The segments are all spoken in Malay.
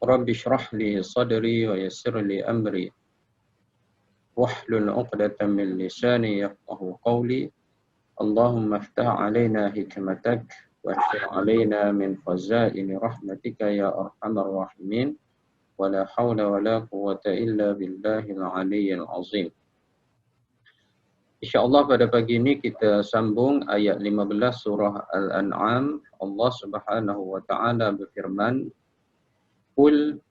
Rabbi shrah li sadri wa yassir li amri wahlul 'uqdatam min lisani yafqahu qawli. Allahumma iftah 'alaina hikmatak washfir 'alaina min khazaini rahmatika ya arhamar rahimin. Wala haula wala quwwata illa billahil aliyyil azim. InsyaAllah pada pagi ini kita sambung ayat 15 surah Al-An'am. Allah Subhanahu wa taala berfirman, "Qul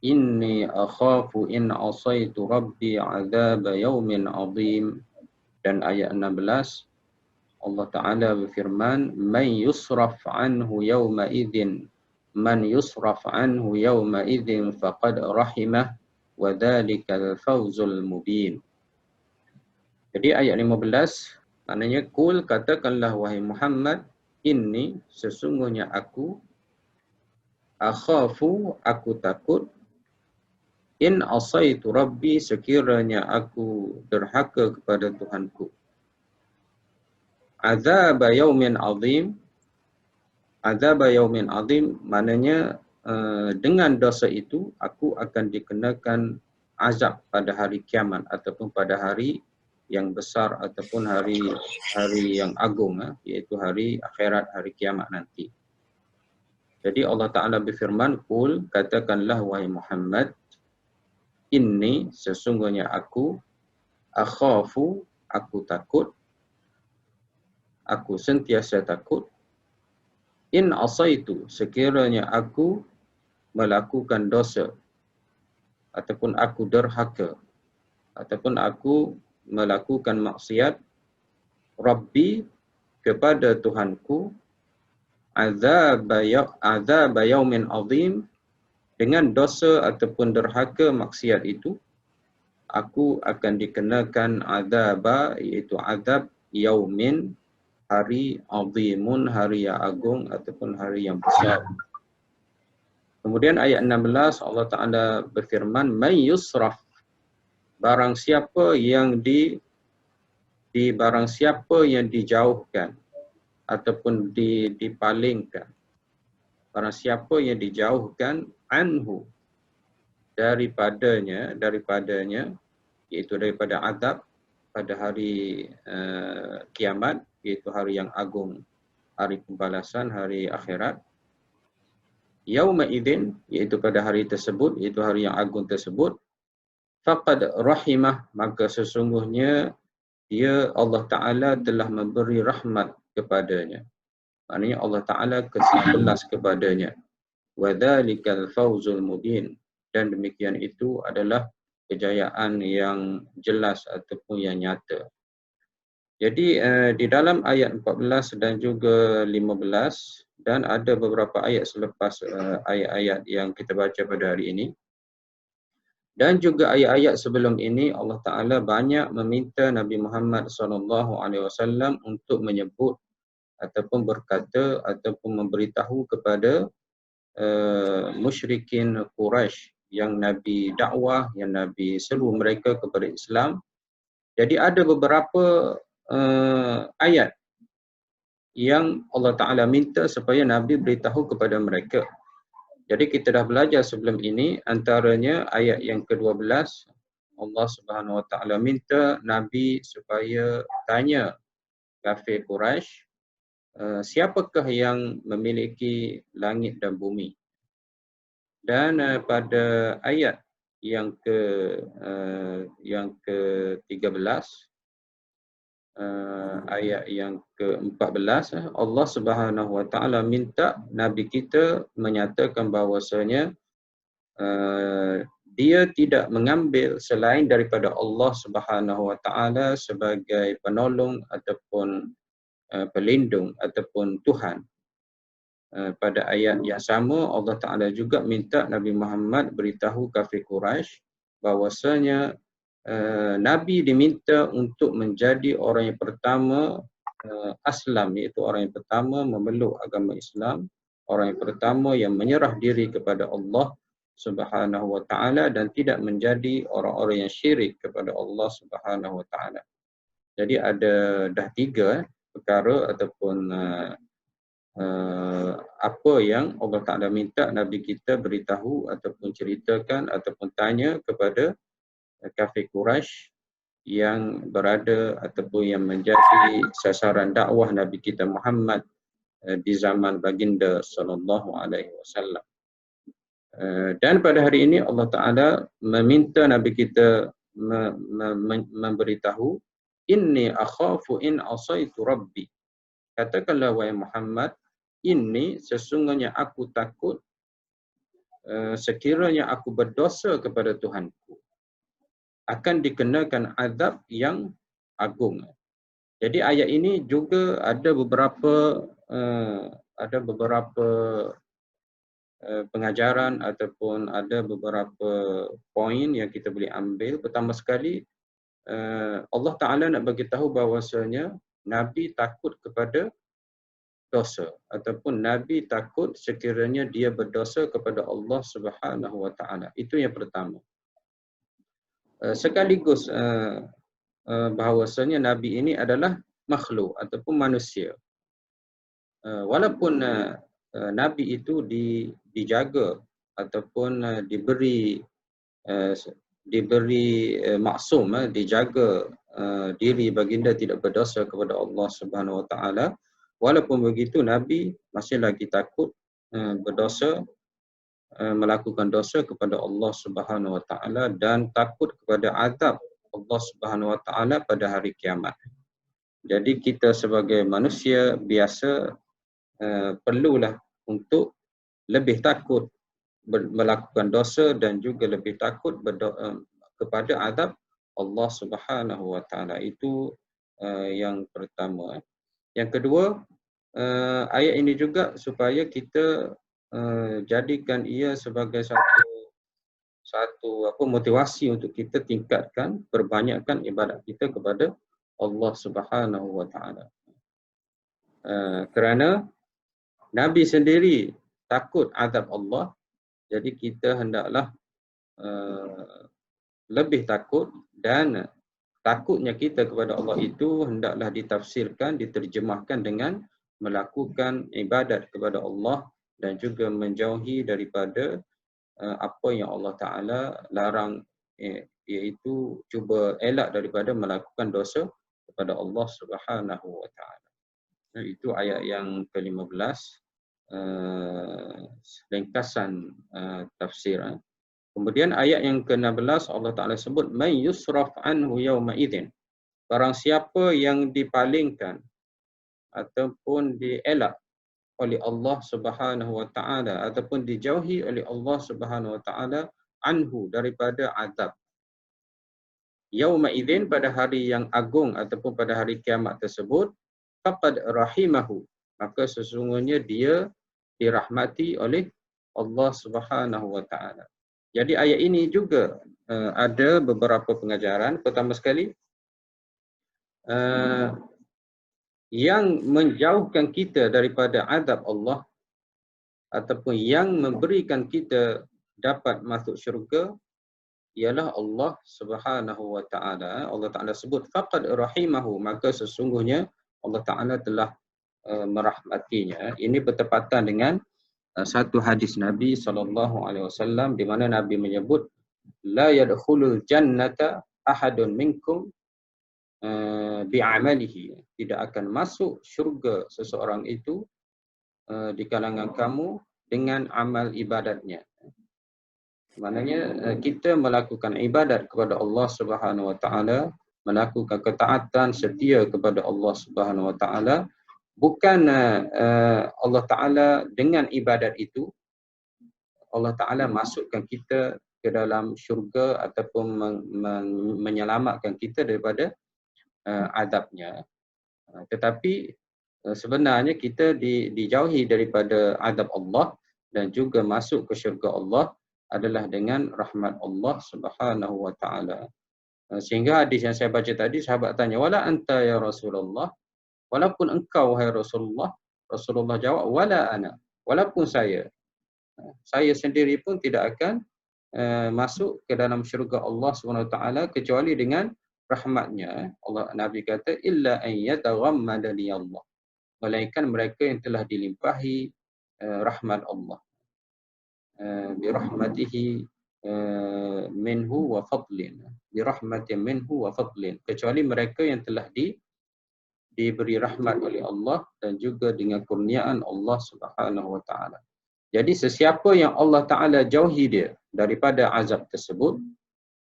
inni akhafu in asaitu rabbi 'adzaba yaumin 'adzim." Dan ayat 16 Allah taala berfirman, "Man yusraf anhu yawma idzin faqad rahimah wa dzalikal fawzul mubin." Jadi ayat 15 maknanya, "Qul, katakanlah wahai Muhammad, inni sesungguhnya aku, akhafu aku takut, in asaitu rabbi sekiranya aku derhaka kepada Tuhanku, azab yaumin azim." Azab yaumin azim maknanya dengan dosa itu aku akan dikenakan azab pada hari kiamat ataupun pada hari yang besar ataupun hari yang agung, iaitu hari akhirat, hari kiamat nanti. Jadi Allah Ta'ala berfirman, "Qul, katakanlah wahai Muhammad, inni sesungguhnya aku, akhafu aku takut, aku sentiasa takut, in asaitu sekiranya aku melakukan dosa ataupun aku derhaka ataupun aku melakukan maksiat, Rabbi kepada Tuhanku, azab yaumin azim dengan dosa ataupun derhaka maksiat itu, aku akan dikenakan azab, iaitu azab yaumin, hari azimun, hari yang agung ataupun hari yang besar. Kemudian ayat 16 Allah Ta'ala berfirman, "Man yusraf," barang siapa yang barang siapa yang dijauhkan ataupun dipalingkan, barang siapa yang dijauhkan, anhu daripadanya, iaitu daripada azab pada hari kiamat, iaitu hari yang agung, hari pembalasan, hari akhirat, yauma idzin, iaitu pada hari tersebut, iaitu hari yang agung tersebut, faqad rahimah, maka sesungguhnya dia, Allah Ta'ala telah memberi rahmat kepadanya. Maknanya Allah Ta'ala kasih belas kepadanya. Wa dzalikal fawzul mubin, dan demikian itu adalah kejayaan yang jelas ataupun yang nyata. Jadi di dalam ayat 14 dan juga 15 dan ada beberapa ayat selepas ayat-ayat yang kita baca pada hari ini, dan juga ayat-ayat sebelum ini, Allah Ta'ala banyak meminta Nabi Muhammad SAW untuk menyebut ataupun berkata ataupun memberitahu kepada musyrikin Quraisy yang Nabi dakwah, yang Nabi seru mereka kepada Islam. Jadi ada beberapa ayat yang Allah Ta'ala minta supaya Nabi beritahu kepada mereka. Jadi kita dah belajar sebelum ini, antaranya ayat yang ke-12, Allah Subhanahu Wa Ta'ala minta Nabi supaya tanya kafir Quraisy, siapakah yang memiliki langit dan bumi. Dan pada ayat yang ke-13, ayat yang ke-14, Allah Subhanahu Wa Ta'ala minta Nabi kita menyatakan bahawasanya dia tidak mengambil selain daripada Allah Subhanahu Wa Ta'ala sebagai penolong ataupun pelindung ataupun Tuhan. Pada ayat yang sama Allah Ta'ala juga minta Nabi Muhammad beritahu kafir Quraisy bahawasanya Nabi diminta untuk menjadi orang yang pertama aslam, iaitu orang yang pertama memeluk agama Islam, orang yang pertama yang menyerah diri kepada Allah Subhanahu Wa Ta'ala dan tidak menjadi orang-orang yang syirik kepada Allah Subhanahu Wa Ta'ala. Jadi ada dah 3 perkara ataupun apa yang Allah Ta'ala minta Nabi kita beritahu ataupun ceritakan ataupun tanya kepada kafir Quraisy yang berada ataupun yang menjadi sasaran dakwah Nabi kita Muhammad di zaman baginda sallallahu alaihi wasallam. Dan pada hari ini Allah Ta'ala meminta Nabi kita memberitahu, inni akhafu in asaitu rabbi. Katakanlah wahai Muhammad, ini sesungguhnya aku takut sekiranya aku berdosa kepada Tuhanku, akan dikenakan azab yang agung. Jadi ayat ini juga ada beberapa pengajaran ataupun ada beberapa poin yang kita boleh ambil. Pertama sekali, Allah Ta'ala nak bagi tahu bahawasanya Nabi takut kepada dosa ataupun Nabi takut sekiranya dia berdosa kepada Allah Subhanahu Wa Ta'ala. Itu yang pertama. Sekaligus bahawasanya Nabi ini adalah makhluk ataupun manusia. Walaupun Nabi itu dijaga ataupun diberi maksum, dijaga diri baginda tidak berdosa kepada Allah Subhanahu Wa Taala. Walaupun begitu Nabi masih lagi takut berdosa, melakukan dosa kepada Allah Subhanahu Wa Taala dan takut kepada azab Allah Subhanahu Wa Taala pada hari kiamat. Jadi kita sebagai manusia biasa perlulah untuk lebih takut melakukan dosa dan juga lebih takut kepada azab Allah Subhanahu Wa Taala. Itu yang pertama. Yang kedua, ayat ini juga supaya kita jadikan ia sebagai satu motivasi untuk kita tingkatkan, perbanyakkan ibadat kita kepada Allah Subhanahu Wa Taala. Kerana Nabi sendiri takut azab Allah, jadi kita hendaklah lebih takut, dan takutnya kita kepada Allah itu hendaklah ditafsirkan, diterjemahkan dengan melakukan ibadat kepada Allah dan juga menjauhi daripada apa yang Allah Ta'ala larang, iaitu cuba elak daripada melakukan dosa kepada Allah Subhanahu Wa Ta'ala. Itu ayat yang ke-15, ringkasan tafsir. Kemudian ayat yang ke-16 Allah Ta'ala sebut man yusraf anhu yawma idzin. Barang siapa yang dipalingkan ataupun dielak oleh Allah Subhanahu Wa Ta'ala ataupun dijauhi oleh Allah Subhanahu Wa Ta'ala anhu, daripada azab. Yawma idzin, pada hari yang agung ataupun pada hari kiamat tersebut, faqad rahimahu, maka sesungguhnya dia dirahmati oleh Allah Subhanahu Wa Ta'ala. Jadi ayat ini juga ada beberapa pengajaran. Pertama sekali, yang menjauhkan kita daripada azab Allah ataupun yang memberikan kita dapat masuk syurga ialah Allah Subhanahu Wa Ta'ala. Allah Ta'ala sebut faqad rahimahu, maka sesungguhnya Allah Ta'ala telah merahmatinya. Ini bertepatan dengan satu hadis Nabi SAW di mana Nabi menyebut la yadkhulul jannata ahadun minkum bi'amalihi, tidak akan masuk syurga seseorang itu di kalangan kamu dengan amal ibadatnya. Maknanya kita melakukan ibadat kepada Allah Subhanahu Wa Ta'ala, melakukan ketaatan setia kepada Allah Subhanahu Wa Ta'ala, bukan Allah Ta'ala dengan ibadat itu Allah Ta'ala masukkan kita ke dalam syurga ataupun menyelamatkan kita daripada azabnya. Tetapi sebenarnya kita dijauhi daripada azab Allah dan juga masuk ke syurga Allah adalah dengan rahmat Allah Subhanahu Wa Ta'ala. Sehingga hadis yang saya baca tadi, sahabat tanya, wala anta ya Rasulullah, walaupun engkau wahai Rasulullah. Rasulullah jawab, wala ana, walaupun saya sendiri pun tidak akan masuk ke dalam syurga Allah SWT kecuali dengan rahmatnya. Allah, Nabi kata, illa an yataghammadani Allah, melainkan mereka yang telah dilimpahi rahmat Allah. Birahmatihi minhu wa fadlin. Birahmatin minhu wa fadlin. Kecuali mereka yang telah diberi rahmat oleh Allah dan juga dengan kurniaan Allah Subhanahu wa taala. Jadi sesiapa yang Allah Taala jauhi dia daripada azab tersebut,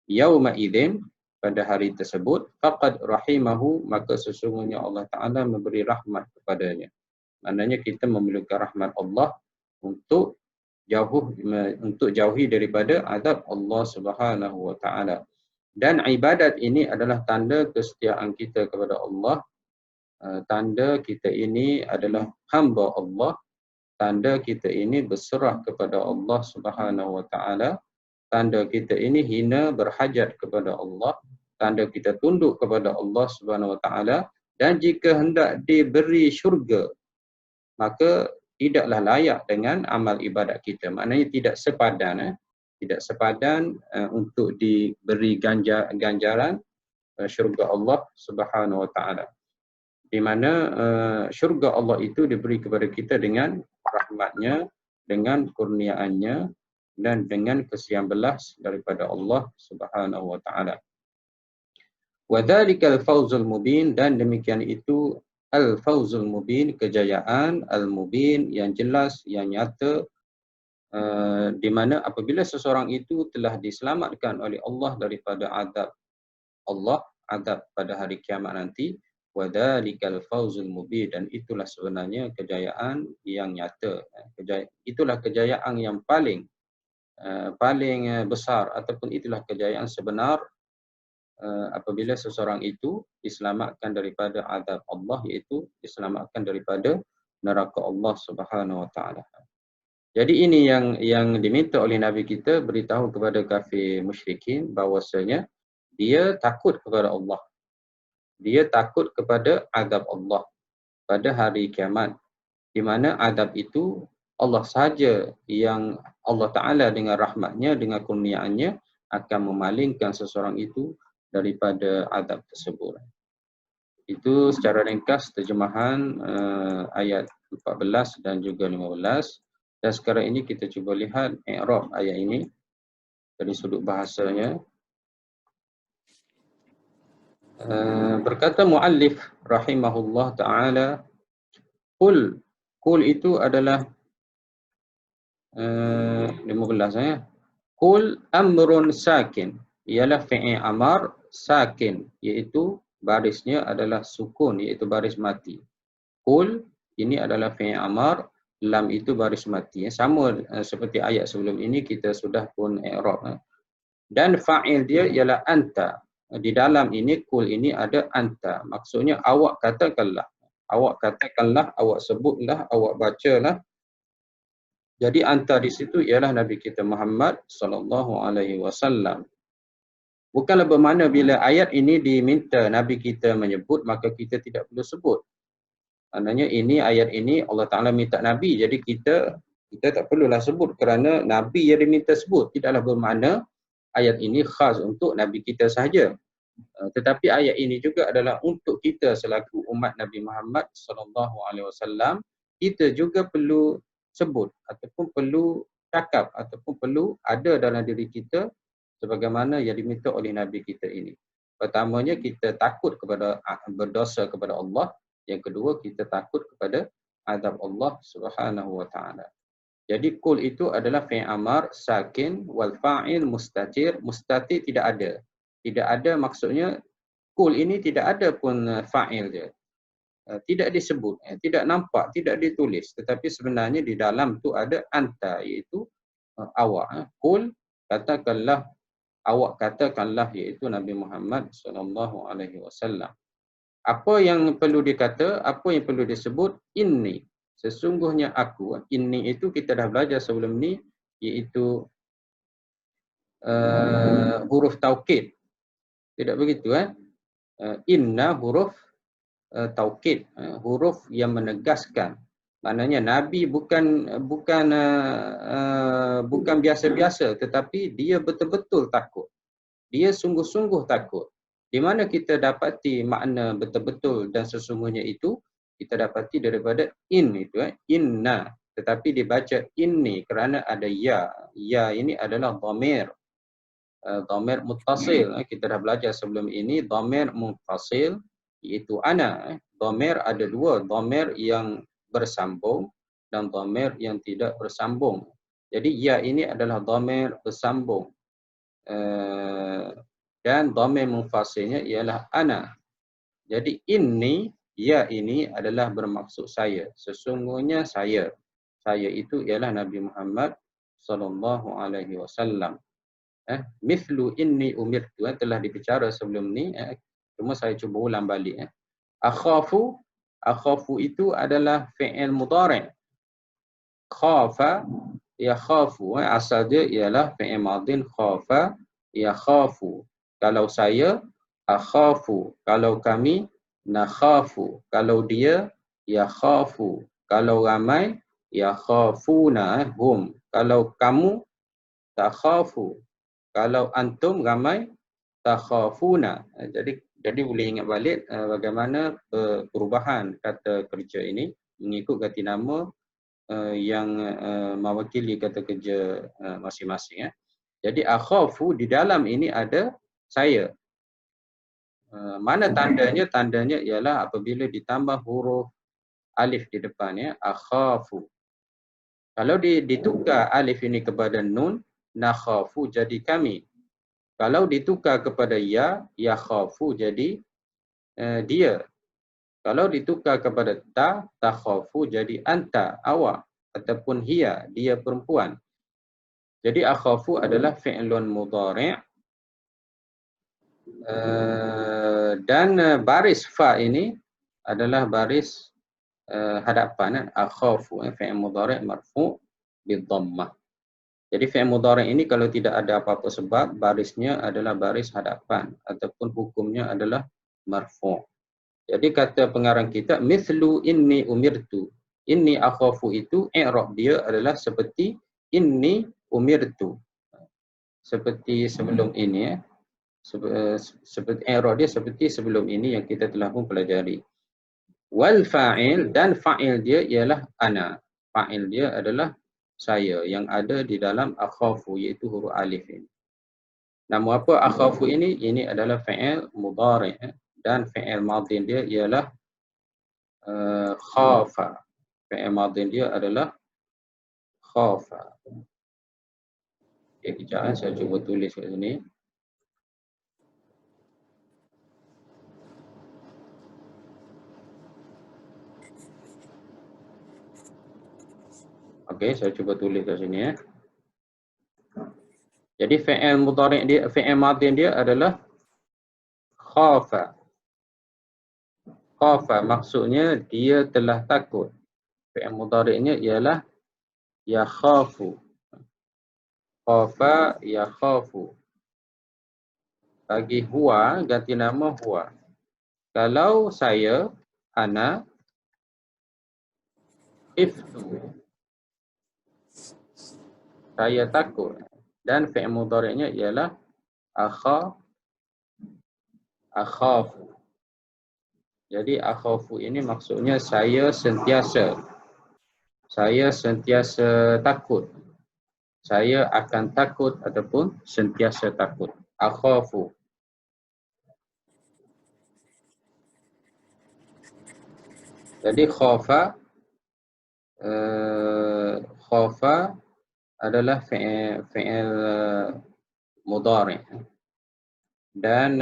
yauma idzin, pada hari tersebut, faqad rahimahu, maka sesungguhnya Allah Taala memberi rahmat kepadanya. Maknanya kita memerlukan rahmat Allah untuk jauhi daripada azab Allah Subhanahu wa taala. Dan ibadat ini adalah tanda kesetiaan kita kepada Allah. Tanda kita ini adalah hamba Allah. Tanda kita ini berserah kepada Allah Subhanahu wa taala. Tanda kita ini hina berhajat kepada Allah. Tanda kita tunduk kepada Allah Subhanahu wa taala, dan jika hendak diberi syurga, maka tidaklah layak dengan amal ibadat kita. Maknanya tidak sepadan untuk diberi ganjaran syurga Allah Subhanahu wa taala. Di mana syurga Allah itu diberi kepada kita dengan rahmatnya, dengan kurniaannya, dan dengan kesian belas daripada Allah Subhanahu wa taala. Wa dzalikal fawzul mubin, dan demikian itu al-fawzul mubin, kejayaan al-mubin yang jelas, yang nyata, di mana apabila seseorang itu telah diselamatkan oleh Allah daripada azab Allah, azab pada hari kiamat nanti, wa dzalikal fawzul mubin, dan itulah sebenarnya kejayaan yang nyata. Itulah kejayaan yang paling besar, ataupun itulah kejayaan sebenar apabila seseorang itu diselamatkan daripada azab Allah, iaitu diselamatkan daripada neraka Allah Subhanahu wa taala. Jadi ini yang diminta oleh Nabi kita, beritahu kepada kafir musyrikin bahwasanya dia takut kepada Allah. Dia takut kepada azab Allah pada hari kiamat, di mana azab itu Allah sahaja yang Allah Ta'ala dengan rahmatnya, dengan kurniaannya akan memalingkan seseorang itu daripada azab tersebut. Itu secara ringkas terjemahan ayat 14 dan juga 15. Dan sekarang ini kita cuba lihat i'rab ayat ini dari sudut bahasanya. Berkata muallif rahimahullah ta'ala, Qul itu adalah 15 ya. Qul amrun sakin, ialah fi'il amar sakin, iaitu barisnya adalah sukun, iaitu baris mati. Qul ini adalah fi'il amar, lam itu baris mati. Sama seperti ayat sebelum ini kita sudah pun i'rab. Dan fa'il dia ialah anta. Di dalam ini qul ini ada anta. Maksudnya awak katakanlah. Awak katakanlah, awak sebutlah, awak bacalah. Jadi anta di situ ialah Nabi kita Muhammad sallallahu alaihi wasallam. Bukanlah bermakna bila ayat ini diminta Nabi kita menyebut, maka kita tidak perlu sebut. Maknanya ini ayat ini Allah Taala minta Nabi, jadi kita tak perlulah sebut kerana Nabi yang diminta sebut. Tidaklah bermakna ayat ini khas untuk Nabi kita sahaja. Tetapi ayat ini juga adalah untuk kita selaku umat Nabi Muhammad sallallahu alaihi wasallam. Kita juga perlu sebut ataupun perlu cakap ataupun perlu ada dalam diri kita sebagaimana yang diminta oleh Nabi kita ini. Pertamanya kita takut kepada berdosa kepada Allah. Yang kedua kita takut kepada azab Allah Subhanahu wa taala. Jadi qul itu adalah fi'il amar sakin wal fa'il mustatir. Mustatir tidak ada. Tidak ada maksudnya qul ini tidak ada pun fa'il dia. Tidak disebut, tidak nampak, tidak ditulis. Tetapi sebenarnya di dalam tu ada anta, iaitu awak. Qul katakanlah, awak katakanlah, iaitu Nabi Muhammad sallallahu alaihi wasallam. Apa yang perlu dikata, apa yang perlu disebut? Inni, sesungguhnya aku. Inni itu kita dah belajar sebelum ni, iaitu huruf taukid. Tidak begitu Inna huruf taukid, huruf yang menegaskan. Maknanya Nabi bukan biasa-biasa, tetapi dia betul-betul takut. Dia sungguh-sungguh takut. Di mana kita dapati makna betul-betul dan sesungguhnya itu, kita dapati daripada in itu inna. tetapi dibaca inni kerana ada ya. Ya ini adalah dhamir. Dhamir muttasil. Kita dah belajar sebelum ini dhamir muttasil iaitu ana. Dhamir ada dua, dhamir yang bersambung dan dhamir yang tidak bersambung. Jadi ya ini adalah dhamir bersambung. Dan dhamir munfasilnya ialah ana. Jadi inni, ya ini adalah bermaksud saya. Sesungguhnya saya. Saya itu ialah Nabi Muhammad sallallahu alaihi wasallam. Mithlu inni umirtu telah dibicara sebelum ni. Cuma saya cuba ulang balik. Akhafu, akhafu itu adalah fi'il mudhari'. Khafa yakhafu, asal dia ialah fi'il madin khafa yakhafu. Kalau saya akhafu, kalau kami nakhafu, kalau dia yakhafu, kalau ramai yakhafuna hum, kalau kamu takhafu, kalau antum ramai takhafuna. Jadi boleh ingat balik bagaimana perubahan kata kerja ini mengikut ganti nama yang mewakili kata kerja masing-masing. Jadi akhafu di dalam ini ada saya. Mana tandanya? Tandanya ialah apabila ditambah huruf alif di depannya, akhafu. Kalau ditukar alif ini kepada nun, nakhafu jadi kami. Kalau ditukar kepada ya, yakhafu jadi dia. Kalau ditukar kepada ta, takhafu jadi anta, awak. Ataupun hiya, dia perempuan. Jadi akhafu adalah fi'lun mudhari'. Dan baris fa ini adalah baris hadapan. Akhafu, fi'il mudhari' marfu' bidhammah. Jadi fi'il mudhari' ini kalau tidak ada apa-apa sebab, barisnya adalah baris hadapan ataupun hukumnya adalah marfu'. Jadi kata pengarang kita mithlu inni umirtu. Inni akhafu itu i'rab dia adalah seperti inni umirtu. Seperti sebelum ini seperti i'rab dia seperti sebelum ini yang kita telah pun pelajari. Wal fa'il, dan fa'il dia ialah ana. Fa'il dia adalah saya yang ada di dalam akhafu iaitu huruf alif ini. Nama apa akhafu ini? Ini adalah fi'il mudhari' dan fi'il madhi dia ialah khafa. Fi'il madhi dia adalah khafa. Okay, kejap saya cuba tulis kat sini. Okey, saya cuba tulis kat sini . Jadi fi'il mudhari' dia, fi'il madhi dia adalah khafa. Khafa maksudnya dia telah takut. Fi'il mudhari'nya ialah yakhafu. Khafa yakhafu. Bagi huwa ganti nama huwa. Kalau saya ana khiftu. Saya takut. Dan fi'il mudhari'nya ialah akhafu. Jadi akhafu ini maksudnya saya sentiasa. Saya sentiasa takut. Saya akan takut ataupun sentiasa takut. Akhafu. Jadi khafa adalah fi'il mudhari'. Dan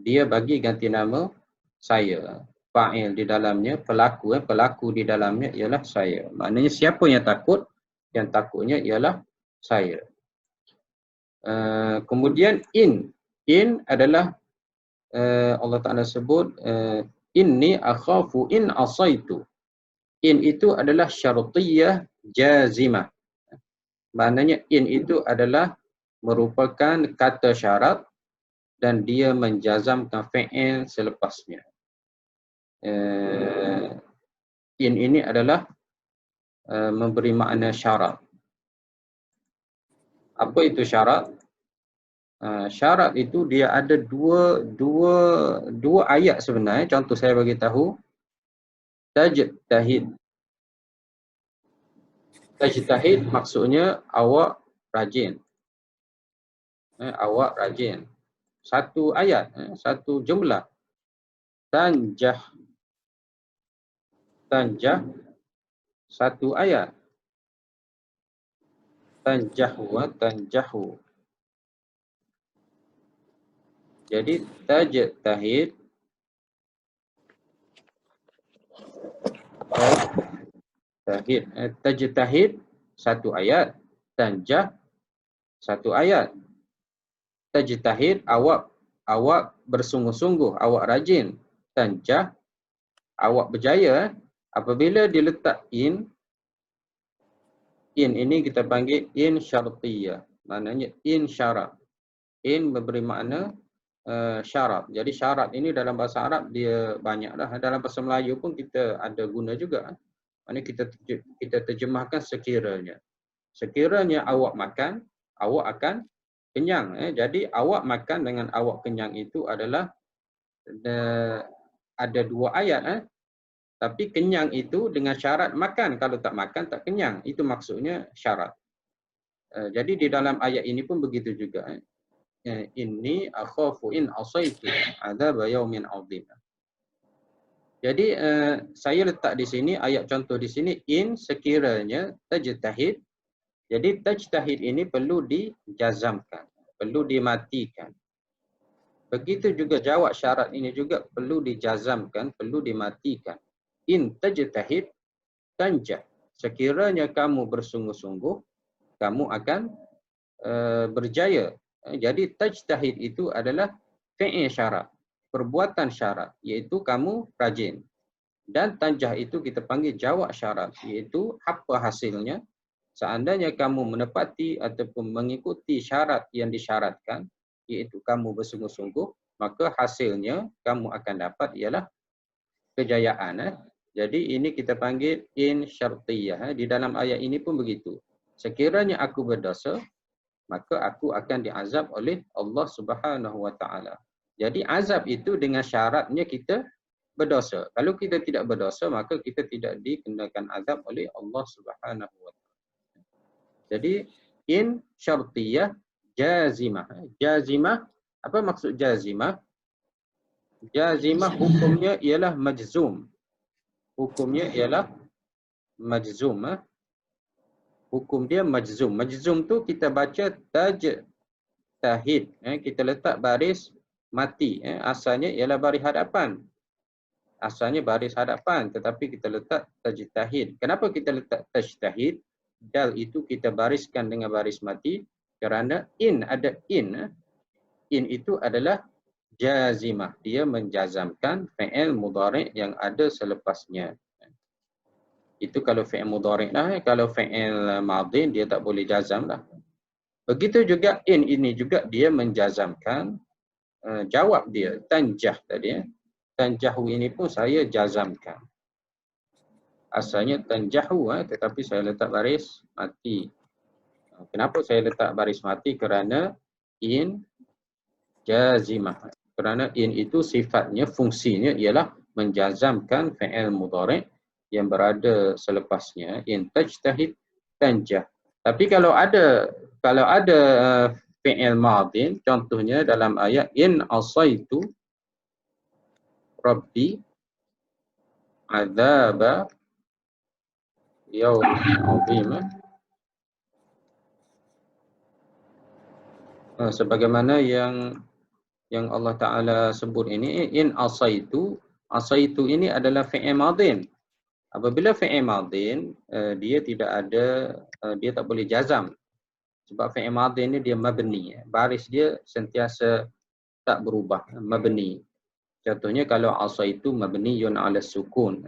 dia bagi ganti nama saya. Fa'il di dalamnya, pelaku di dalamnya ialah saya. Maknanya siapa yang takut? Yang takutnya ialah saya. Kemudian in adalah Allah Ta'ala sebut inni akhafu in asaitu. In itu adalah syartiyah jazimah. Maknanya in itu adalah merupakan kata syarat dan dia menjazamkan fi'il selepasnya. In ini adalah memberi makna syarat. Apa itu syarat? Syarat itu dia ada dua ayat sebenarnya. Contoh saya bagi tahu. Tajtahid. Tajtahid maksudnya awak rajin. Awak rajin. Satu ayat, satu jumlah. Tanjah. Tanjah satu ayat. Tanjahu. Jadi tajtahid tajtahid satu ayat, tanjah satu ayat. Tajtahid awak bersungguh-sungguh, awak rajin. Tanjah awak berjaya. Apabila diletak in ini kita panggil in syartiyah. Maknanya in syarat. In memberi makna syarat. Jadi syarat ini dalam bahasa Arab dia banyak dah. Dalam bahasa Melayu pun kita ada guna juga. Maknanya kita terjemahkan sekiranya. Sekiranya awak makan, awak akan kenyang. Jadi awak makan dengan awak kenyang itu adalah ada dua ayat. Tapi kenyang itu dengan syarat makan. Kalau tak makan tak kenyang. Itu maksudnya syarat. Jadi di dalam ayat ini pun begitu juga. Inni akhafu in asaitu adzab yaumin adzim. Jadi saya letak di sini ayat contoh di sini in sekiranya tajtahid. Jadi tajtahid ini perlu dijazamkan, perlu dimatikan. Begitu juga jawab syarat ini juga perlu dijazamkan, perlu dimatikan. In tajtahid tanjah. Sekiranya kamu bersungguh-sungguh, kamu akan berjaya. Jadi tajtahid itu adalah fi'il syarat, perbuatan syarat, iaitu kamu rajin. Dan tanjah itu kita panggil jawab syarat, iaitu apa hasilnya. Seandainya kamu menepati ataupun mengikuti syarat yang disyaratkan, iaitu kamu bersungguh-sungguh, maka hasilnya kamu akan dapat ialah kejayaan. Jadi ini kita panggil in syartiyah. Di dalam ayat ini pun begitu. Sekiranya aku berdosa, maka aku akan diazab oleh Allah Subhanahu wa taala. Jadi azab itu dengan syaratnya kita berdosa. Kalau kita tidak berdosa, maka kita tidak dikenakan azab oleh Allah Subhanahu wa taala. Jadi in syartiyah jazimah. Jazimah, apa maksud jazimah? Jazimah hukumnya ialah majzum. Hukumnya ialah majzum. Hukum dia majzum. Majzum tu kita baca tajtahid. Kita letak baris mati. Asalnya ialah baris hadapan. Asalnya baris hadapan. Tetapi kita letak tajtahid. Kenapa kita letak tajtahid? Dal itu kita bariskan dengan baris mati. Kerana in ada in. In itu adalah jazimah. Dia menjazamkan fi'il mudhari' yang ada selepasnya. Itu kalau fi'il mudhari' lah. Kalau fi'il madhi dia tak boleh jazam lah. Begitu juga in ini juga dia menjazamkan jawab dia. Tanjah tadi. Tanjahu ini pun saya jazamkan. Asalnya tanjahu tetapi saya letak baris mati. Kenapa saya letak baris mati? Kerana in jazimah. Kerana in itu sifatnya, fungsinya ialah menjazamkan fi'il mudhari' yang berada selepasnya, in tajtahid tanjah. Tapi kalau ada fi'il madhi, contohnya dalam ayat in asaitu rabbi adzaba yaumin adzim. Sebagaimana yang Allah Ta'ala sebut ini, in asaitu ini adalah fi'il madhi. Apabila fi'il madhi, dia tak boleh jazam. Sebab fi'il madhi ni dia mabni. Baris dia sentiasa tak berubah, mabni. Contohnya kalau asaitu mabniyun 'ala sukun.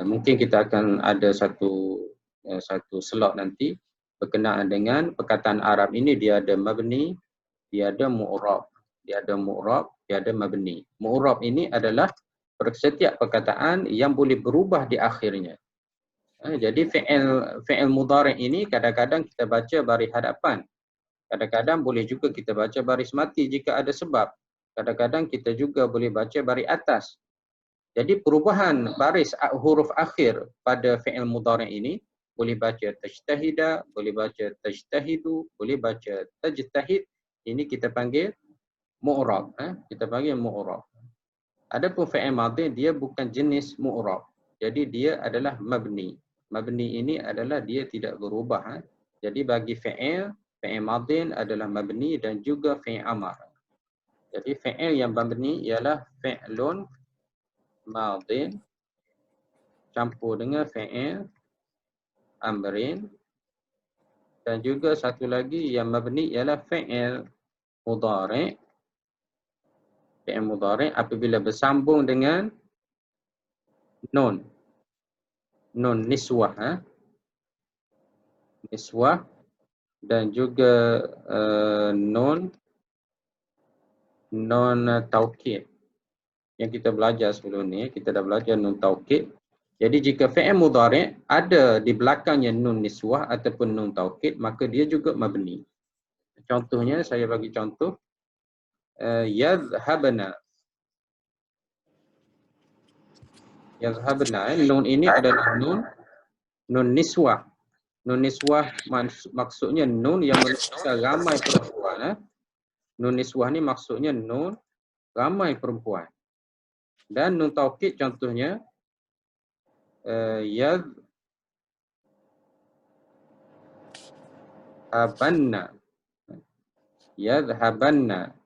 Mungkin kita akan ada satu slot nanti berkenaan dengan perkataan Arab ini. Dia ada mabni, dia ada mu'rab, dia ada mabni. Mu'rab ini adalah setiap perkataan yang boleh berubah di akhirnya. Jadi fi'il mudhari' ini kadang-kadang kita baca baris hadapan. Kadang-kadang boleh juga kita baca baris mati jika ada sebab. Kadang-kadang kita juga boleh baca baris atas. Jadi perubahan baris huruf akhir pada fi'il mudhari' ini boleh baca tajtahida, boleh baca tajtahidu, boleh baca tajtahid. Ini kita panggil mu'rab. Kita panggil mu'rab. Adapun fi'il madhi dia bukan jenis mu'rab. Jadi dia adalah mabni. Mabni ini adalah dia tidak berubah. Jadi bagi fi'il madhi adalah mabni dan juga fi'il amar. Jadi fi'il yang mabni ialah fi'lun madhi campur dengan fi'il amrin, dan juga satu lagi yang mabni ialah fi'il mudhari'. Fi'il mudhari' apabila bersambung dengan nun niswah, niswah, dan juga nun taukid yang kita belajar sebelum ni. Kita dah belajar nun taukid. Jadi jika fi'il mudhari' ada di belakangnya nun niswah ataupun nun taukid, maka dia juga mabni. Contohnya saya bagi contoh, yadhhabna. Yadhhabna, nun ini adalah nun niswah. Nun niswah maksudnya nun yang menunjukkan ramai perempuan. Nun niswah ni maksudnya nun ramai perempuan. Dan nun taukid contohnya yadhhabanna. Yadhhabanna.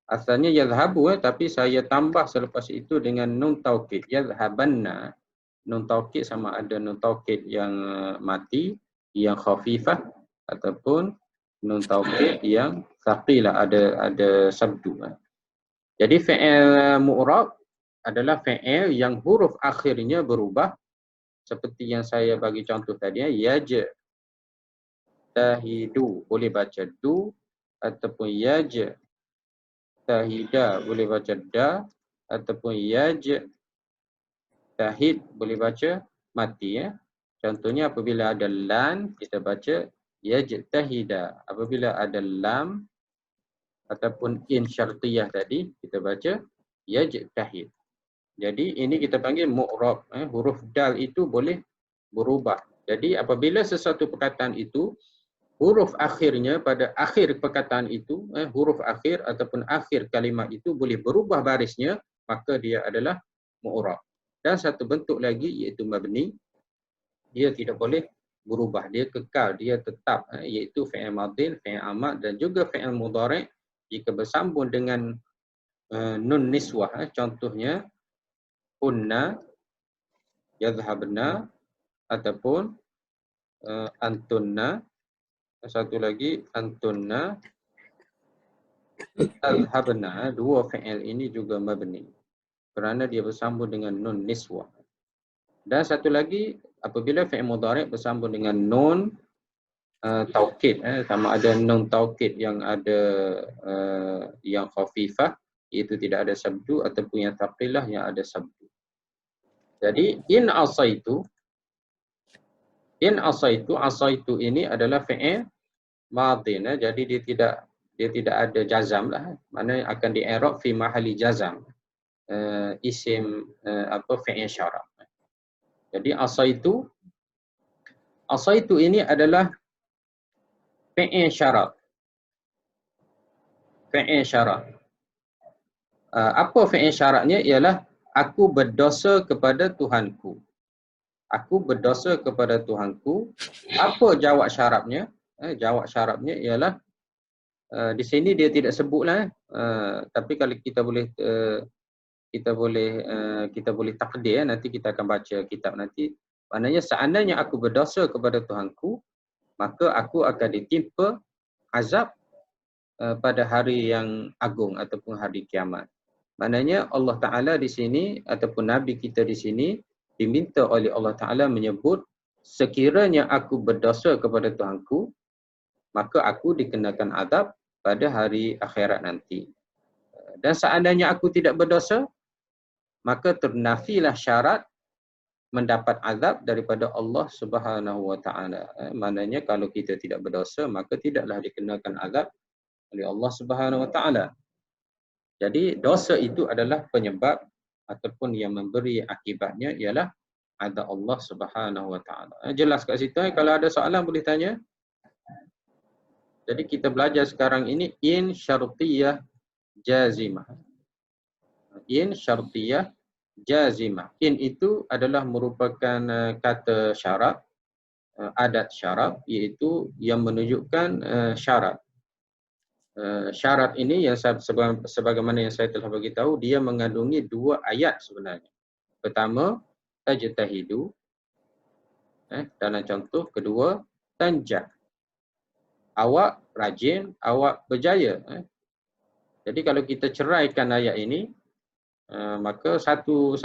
Asalnya yadhhabu, tapi saya tambah selepas itu dengan nun taukid. Yadhhabanna. Nun taukid sama ada nun taukid yang mati, yang khafifah, ataupun nun taukid yang thaqilah, ada sabdu. Jadi fi'il mu'rab adalah fi'il yang huruf akhirnya berubah, seperti yang saya bagi contoh tadi, yajtahidu boleh baca du, ataupun yajtahida boleh baca da, ataupun yajtahid boleh baca mati. Contohnya apabila ada lan kita baca yajtahida, apabila ada lam ataupun in syartiyah tadi kita baca yajtahid. Jadi ini kita panggil mu'rab. Huruf dal itu boleh berubah. Jadi apabila sesuatu perkataan itu huruf akhirnya pada akhir perkataan itu, huruf akhir ataupun akhir kalimat itu boleh berubah barisnya, maka dia adalah mu'rab. Dan satu bentuk lagi iaitu mabni, dia tidak boleh berubah, dia kekal, dia tetap, iaitu fi'il madhi, fi'il amar dan juga fi'il mudhari' jika bersambung dengan nun niswah. Contohnya kunna, yadhhabna, ataupun antunna. Satu lagi antunna, adhhabna. Dua fi'il ini juga mabni kerana dia bersambung dengan nun niswah. Dan satu lagi apabila fi'il mudhari' bersambung dengan nun taukid, sama ada nun taukid yang ada yang khafifah, iaitu tidak ada sabdu, ataupun yang thaqilah yang ada sabdu. Jadi in asaitu asaitu ini adalah fi'il madhi. Jadi dia tidak ada jazam lah. Mana akan di i'rab fi mahalli jazam. Isim fi'il syarat. Jadi asaitu ini adalah fi'il syarat. Fi'il syarat. Apa fi'il syaratnya? Ialah aku berdosa kepada Tuhanku. Aku berdosa kepada Tuhanku. Apa jawab syaratnya? Jawab syaratnya ialah di sini dia tidak sebutlah, tapi kalau kita boleh takdir, nanti kita akan baca kitab nanti. Maknanya seandainya aku berdosa kepada Tuhanku, maka aku akan ditimpa azab pada hari yang agung ataupun hari kiamat. Maknanya Allah Ta'ala di sini ataupun Nabi kita di sini diminta oleh Allah Ta'ala menyebut sekiranya aku berdosa kepada Tuhanku, maka aku dikenakan azab pada hari akhirat nanti. Dan seandainya aku tidak berdosa, maka ternafilah syarat mendapat azab daripada Allah Subhanahu Wa Ta'ala. Maknanya kalau kita tidak berdosa, maka tidaklah dikenakan azab oleh Allah Subhanahu Wa Ta'ala. Jadi dosa itu adalah penyebab ataupun yang memberi akibatnya ialah ada Allah Subhanahu wa taala. Jelas kat situ. Kalau ada soalan boleh tanya. Jadi kita belajar sekarang ini in syartiyah jazimah. In syartiyah jazimah. In itu adalah merupakan kata syarat, adat syarat, iaitu yang menunjukkan syarat. Syarat ini yang sebagaimana yang saya telah beritahu, dia mengandungi 2 ayat sebenarnya. Pertama, tajtahidu, dalam contoh. Kedua, tanjah, awak rajin, awak berjaya. Jadi kalau kita ceraikan ayat ini, maka satu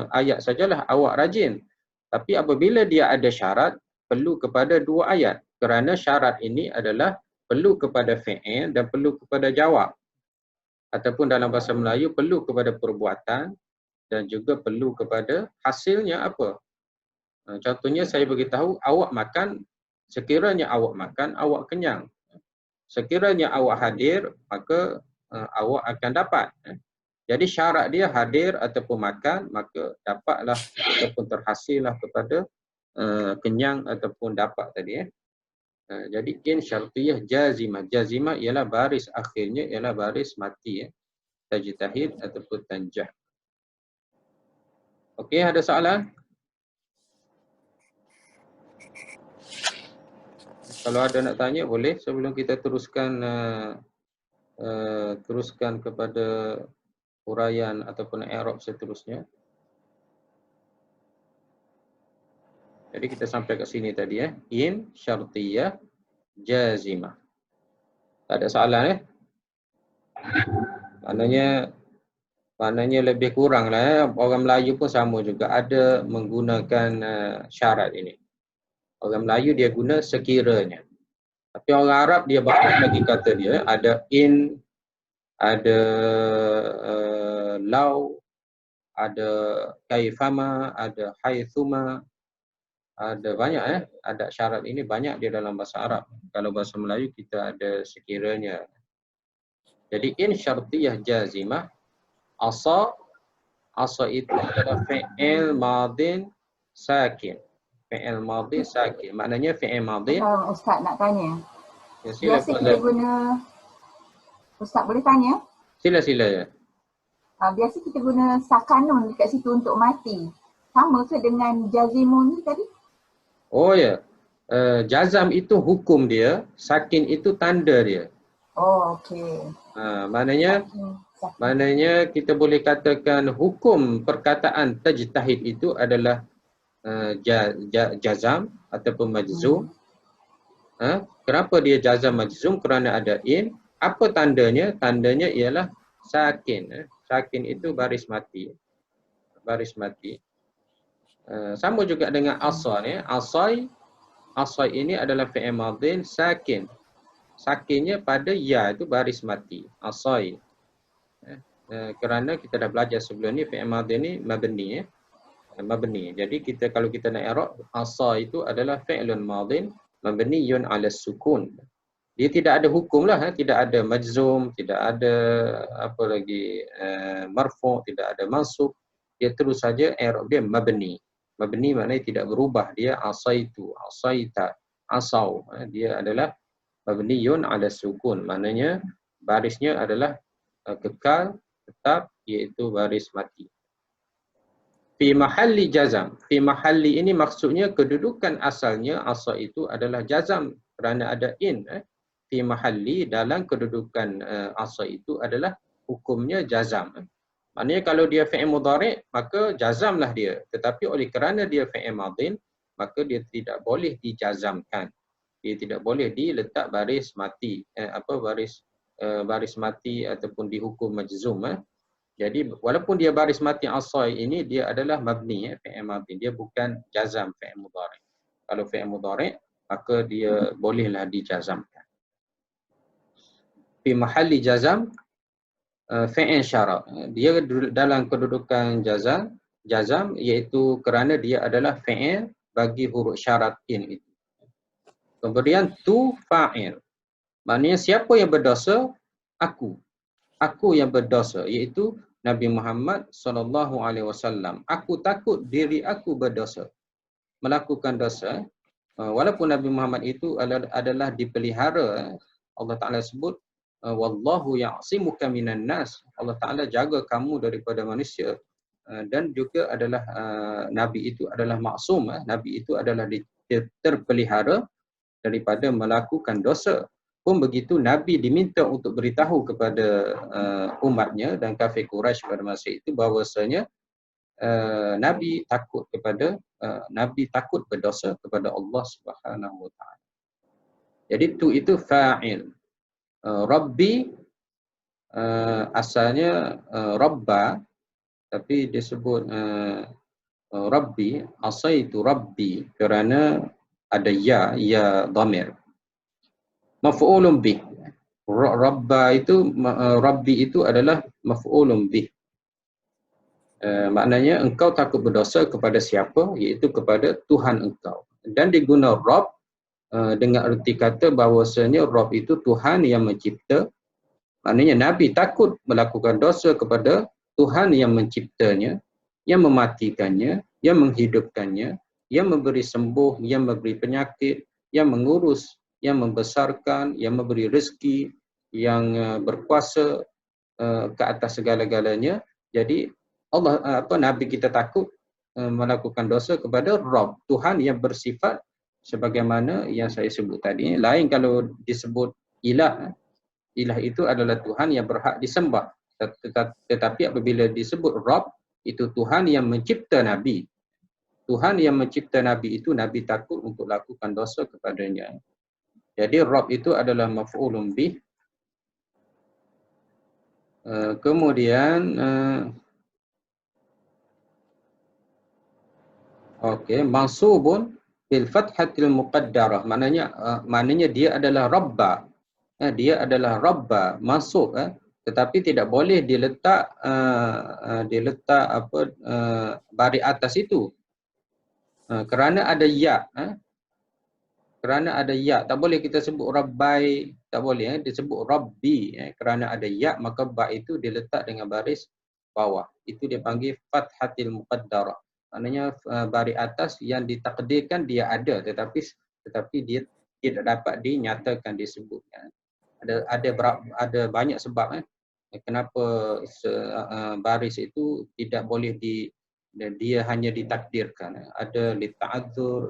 ayat sajalah awak rajin. Tapi apabila dia ada syarat, perlu kepada 2 ayat. Kerana syarat ini adalah perlu kepada fi'il dan perlu kepada jawab. Ataupun dalam bahasa Melayu, perlu kepada perbuatan dan juga perlu kepada hasilnya apa. Contohnya saya beritahu, awak makan, sekiranya awak makan, awak kenyang. Sekiranya awak hadir, maka awak akan dapat. Jadi syarat dia hadir ataupun makan, maka dapatlah ataupun terhasillah kepada kenyang ataupun dapat tadi. Jadi in syartiyah jazimah. Jazimah ialah baris akhirnya ialah baris mati. Tajtahid ataupun tanjah. Okey, ada soalan? Kalau ada nak tanya boleh sebelum kita teruskan kepada huraian ataupun i'rab seterusnya. Jadi kita sampai ke sini tadi in syartiyah jazimah. Tak ada soalan Maknanya lebih kuranglah orang Melayu pun sama juga ada menggunakan syarat ini. Orang Melayu dia guna sekiranya. Tapi orang Arab dia banyak lagi kata dia. Ada in, ada law, ada kaifama, ada haithuma. Ada banyak ada syarat ini banyak di dalam bahasa Arab. Kalau bahasa Melayu kita ada sekiranya. Jadi in syartiyah jazimah, asa itu adalah fi'il madin sakin. Fi'il madin sakin. Maknanya fi'il madin. Ustaz nak tanya. Ya, sila biasa kita guna, Ustaz boleh tanya? Sila ya. Biasa kita guna sakanun dekat situ untuk mati. Sama ke dengan jazimun ni tadi? Oh ya. Jazam itu hukum dia, sakin itu tanda dia. Oh okey. Maknanya kita boleh katakan hukum perkataan tajtahid itu adalah jazam ataupun majzum. Kenapa dia jazam majzum? Kerana ada in. Apa tandanya? Tandanya ialah sakin. Sakin itu baris mati. Baris mati. Sama juga dengan asai. Asai ini adalah fi'il madin sakin. Sakinnya pada ya itu baris mati. Asai. Kerana kita dah belajar sebelum ni fi'il madin ni mabni. Mabni. Jadi kalau kita nak i'rab, asai itu adalah fi'lun madin mabniyun 'ala sukun. Dia tidak ada hukum lah, tidak ada majzum, tidak ada apa lagi marfu', tidak ada mansub. Dia terus saja i'rab dia mabni. Mabni maknanya tidak berubah, dia asaitu, asaita, asau. Dia adalah mabniyun 'ala sukun. Maknanya barisnya adalah kekal, tetap, iaitu baris mati. Fi mahalli jazam. Fi mahalli ini maksudnya kedudukan asalnya asa itu adalah jazam kerana ada in. Fi mahalli dalam kedudukan asa itu adalah hukumnya jazam. Maknanya kalau dia fi'il mudhari' maka jazamlah dia. Tetapi oleh kerana dia fi'il madin maka dia tidak boleh dijazamkan. Dia tidak boleh diletak baris mati. Baris mati ataupun dihukum majzum. Jadi walaupun dia baris mati asai ini dia adalah mabni fi'il madin. Dia bukan jazam fi'il mudhari'. Kalau fi'il mudhari' maka dia bolehlah dijazamkan. Fi mahalli jazam fi'il syarat. Dia dalam kedudukan jazam iaitu kerana dia adalah fi'il bagi huruf syarat in itu. Kemudian tu fa'il. Maknanya siapa yang berdosa? Aku. Aku yang berdosa, iaitu Nabi Muhammad SAW, aku takut diri aku berdosa, melakukan dosa. Walaupun Nabi Muhammad itu adalah dipelihara, Allah Ta'ala sebut, wallahu ya'simuka minan nas. Allah Ta'ala jaga kamu daripada manusia. Dan juga adalah Nabi itu adalah maksum. Nabi itu adalah terpelihara daripada melakukan dosa. Pun begitu, Nabi diminta untuk beritahu kepada umatnya dan kafir Quraisy pada masa itu bahawasanya Nabi takut berdosa kepada Allah Subhanahu Wa Taala. Jadi itu fa'il. Rabbi asalnya Rabba, tapi disebut Rabbi, asaitu Rabbi kerana ada ya dhamir. Maf'ulun bih. Rabba itu, Rabbi itu adalah maf'ulun bih. Maknanya engkau takut berdosa kepada siapa? Iaitu kepada Tuhan engkau. Dan diguna Rabb dengan erti kata bahawasanya Rabb itu Tuhan yang mencipta. Maknanya Nabi takut melakukan dosa kepada Tuhan yang menciptanya, yang mematikannya, yang menghidupkannya, yang memberi sembuh, yang memberi penyakit, yang mengurus, yang membesarkan, yang memberi rezeki, yang berkuasa ke atas segala-galanya. Jadi Nabi kita takut melakukan dosa kepada Rabb, Tuhan yang bersifat sebagaimana yang saya sebut tadi. Lain kalau disebut ilah. Ilah itu adalah Tuhan yang berhak disembah. Tetapi apabila disebut Rabb, itu Tuhan yang mencipta Nabi. Tuhan yang mencipta Nabi itu, Nabi takut untuk lakukan dosa kepadanya. Jadi Rabb itu adalah maf'ulun bih. Kemudian mansubun bil fathatil muqaddarah, maknanya dia adalah Rabba. Dia adalah Rabba, mansub, tetapi tidak boleh diletak baris atas itu. Kerana ada ya. Kerana ada ya, tak boleh kita sebut Rabbai, tak boleh disebut Rabbi. Kerana ada ya, maka ba itu diletak dengan baris bawah. Itu dipanggil fathatil muqaddarah. Maknanya baris atas yang ditakdirkan dia ada, tetapi dia tidak dapat dinyatakan, disebutkan. Ada banyak sebab kenapa baris itu tidak boleh dia hanya ditakdirkan. Ada li ta'adzur,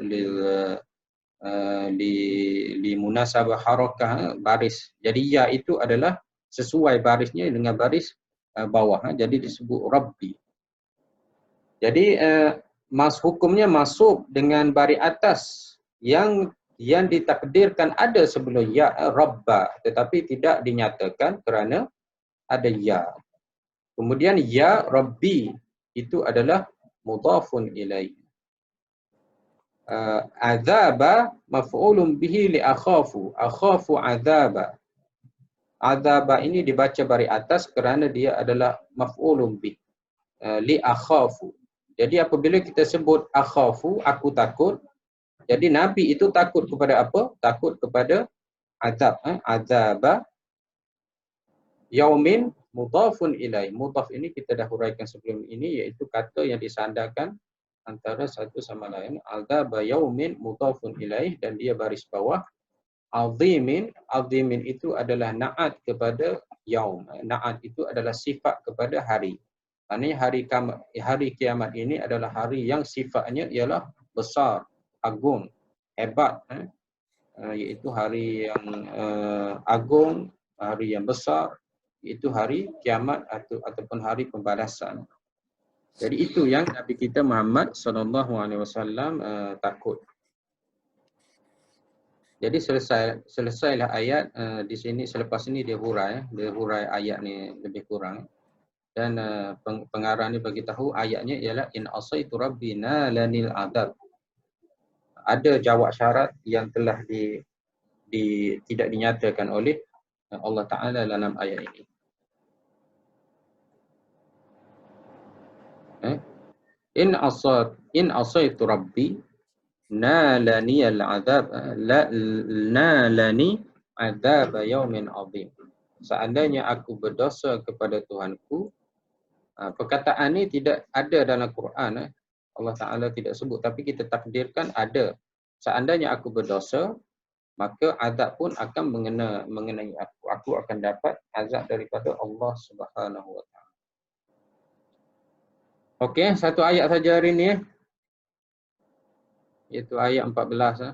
li munasabah harakah baris. Jadi ya itu adalah sesuai barisnya dengan baris bawah. Jadi disebut Rabbi. Jadi hukumnya masuk dengan baris atas yang ditakdirkan ada sebelum ya, Rabba, tetapi tidak dinyatakan kerana ada ya. Kemudian ya Rabbi itu adalah mudhafun ilaih. Azaba maf'ulun bihi li akhafu. Akhafu azaba. Azaba ini dibaca baris atas kerana dia adalah maf'ulun bih. Li akhafu. Jadi apabila kita sebut akhafu, aku takut. Jadi Nabi itu takut kepada apa? Takut kepada azab. Azaba yaumin mudhafun ilaih. Mudhaf ini kita dah huraikan sebelum ini, iaitu kata yang disandarkan antara satu sama lain. Azaba yaumin mudhafun ilaih, dan dia baris bawah. Azimin itu adalah na'at kepada yaum. Na'at itu adalah sifat kepada hari. Maknanya hari kiamat ini adalah hari yang sifatnya ialah besar, agung, hebat. Iaitu hari yang agung, hari yang besar, iaitu hari kiamat ataupun hari pembalasan. Jadi itu yang Nabi kita Muhammad SAW takut. Jadi selesailah ayat di sini. Selepas ini dia hurai ayat ni lebih kurang. Dan pengarah ni bagi tahu ayatnya ialah in asaitu rabbina lanil adab. Ada jawab syarat yang telah tidak dinyatakan oleh Allah Ta'ala dalam ayat ini. In asaitu rabbi nalani al-adab nalani adab yaumin azim. Seandainya aku berdosa kepada Tuhanku, Perkataan ni tidak ada dalam Quran. Allah Ta'ala tidak sebut, tapi kita takdirkan ada. Seandainya aku berdosa, maka azab pun akan mengenai aku. Aku akan dapat azab daripada Allah Subhanahu Wa Ta'ala. Okey, satu ayat saja hari ni, iaitu ayat 14.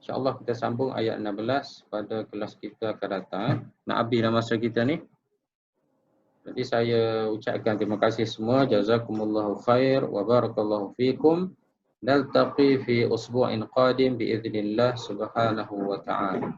InsyaAllah kita sambung ayat 16 pada kelas kita akan datang. Nak habis dah masa kita ni. Jadi saya ucapkan terima kasih semua. Jazakumullahu khair wa barakallahu fikum. Naltaqi fi usbu'in qadim biiznillah subhanahu wa ta'ala.